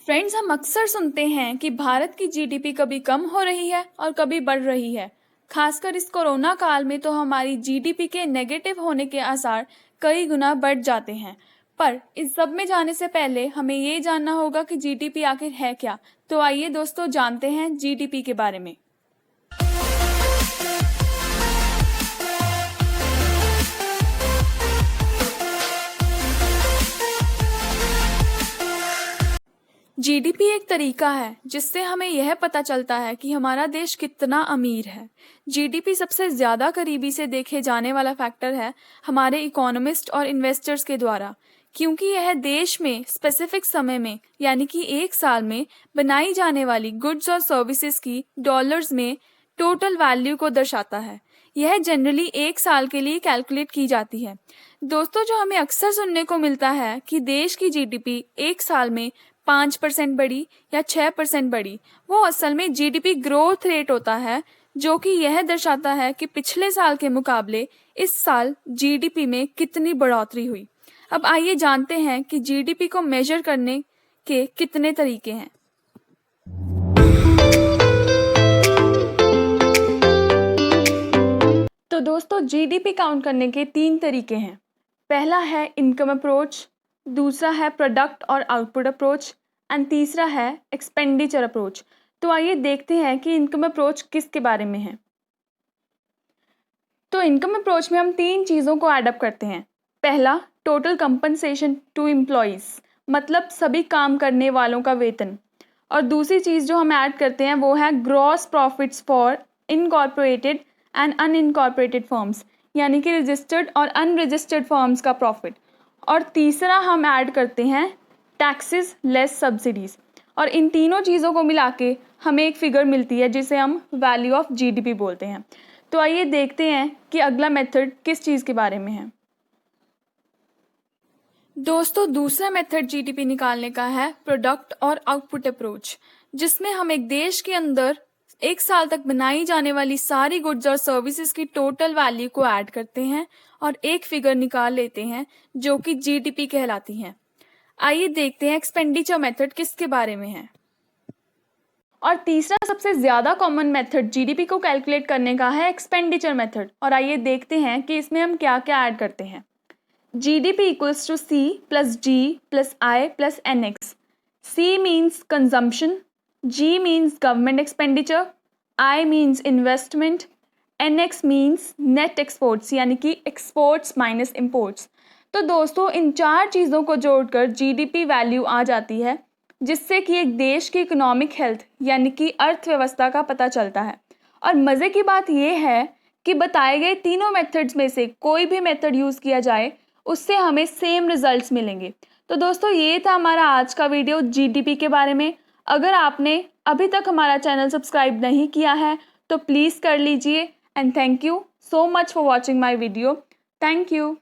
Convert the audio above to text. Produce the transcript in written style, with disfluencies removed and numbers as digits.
Friends, हम अक्सर सुनते हैं कि भारत की जीडीपी कभी कम हो रही है और कभी बढ़ रही है। खासकर इस कोरोना काल में तो हमारी जीडीपी के नेगेटिव होने के आसार कई गुना बढ़ जाते हैं। पर इस सब में जाने से पहले हमें ये जानना होगा कि जीडीपी आखिर है क्या। तो आइए दोस्तों, जानते हैं जीडीपी के बारे में। जीडीपी एक तरीका है जिससे हमें यह पता चलता है कि हमारा देश कितना अमीर है। जीडीपी सबसे ज़्यादा करीबी से देखे जाने वाला फैक्टर है हमारे इकोनॉमिस्ट और इन्वेस्टर्स के द्वारा, क्योंकि यह देश में स्पेसिफिक समय में यानी कि एक साल में बनाई जाने वाली गुड्स और सर्विसेज की डॉलर्स में टोटल वैल्यू को दर्शाता है। यह जनरली एक साल के लिए कैलकुलेट की जाती है। दोस्तों, जो हमें अक्सर सुनने को मिलता है कि देश की जीडीपी एक साल में 5% बढ़ी या 6% बढ़ी, वो असल में जीडीपी ग्रोथ रेट होता है, जो कि यह दर्शाता है कि पिछले साल के मुकाबले इस साल जीडीपी में कितनी बढ़ोतरी हुई। अब आइए जानते हैं कि जीडीपी को मेजर करने के कितने तरीके हैं। तो दोस्तों, जीडीपी काउंट करने के 3 तरीके हैं। पहला है इनकम अप्रोच, दूसरा है प्रोडक्ट और आउटपुट अप्रोच एंड तीसरा है एक्सपेंडिचर अप्रोच। तो आइए देखते हैं कि इनकम अप्रोच किसके बारे में है। तो इनकम अप्रोच में हम 3 चीज़ों को ऐड अप करते हैं। पहला, टोटल कंपनसेशन टू एम्प्लॉयज़, मतलब सभी काम करने वालों का वेतन। और दूसरी चीज़ जो हम ऐड करते हैं वो है gross profits for incorporated and unincorporated firms, यानी कि रजिस्टर्ड और अनरजिस्टर्ड फर्म्स का प्रॉफिट। और तीसरा हम ऐड करते हैं टैक्सेस लेस सब्सिडीज़। और इन तीनों चीज़ों को मिला के हमें एक फिगर मिलती है जिसे हम वैल्यू ऑफ जीडीपी बोलते हैं। तो आइए देखते हैं कि अगला मेथड किस चीज़ के बारे में है। दोस्तों, दूसरा मेथड जीडीपी निकालने का है प्रोडक्ट और आउटपुट अप्रोच, जिसमें हम एक देश के अंदर एक साल तक बनाई जाने वाली सारी गुड्स और सर्विसेज की टोटल वैल्यू को ऐड करते हैं और एक फिगर निकाल लेते हैं जो कि जीडीपी कहलाती है। आइए देखते हैं एक्सपेंडिचर मेथड किसके बारे में है। और तीसरा सबसे ज़्यादा कॉमन मेथड जीडीपी को कैलकुलेट करने का है एक्सपेंडिचर मेथड। और आइए देखते हैं कि इसमें हम क्या क्या ऐड करते हैं। GDP equals to C plus G plus I plus N X. C means consumption, G means government expenditure, I means investment, N X means net exports, यानी कि एक्सपोर्ट्स माइनस इम्पोर्ट्स। तो दोस्तों, इन 4 चीज़ों को जोड़कर जीडीपी वैल्यू आ जाती है, जिससे कि एक देश की इकोनॉमिक हेल्थ यानी कि अर्थव्यवस्था का पता चलता है। और मज़े की बात यह है कि बताए गए तीनों मेथड्स में से कोई भी मेथड यूज़ किया जाए उससे हमें सेम रिजल्ट्स मिलेंगे। तो दोस्तों, ये था हमारा आज का वीडियो जीडीपी के बारे में। अगर आपने अभी तक हमारा चैनल सब्सक्राइब नहीं किया है तो प्लीज़ कर लीजिए। And thank you so much for watching my video. Thank you.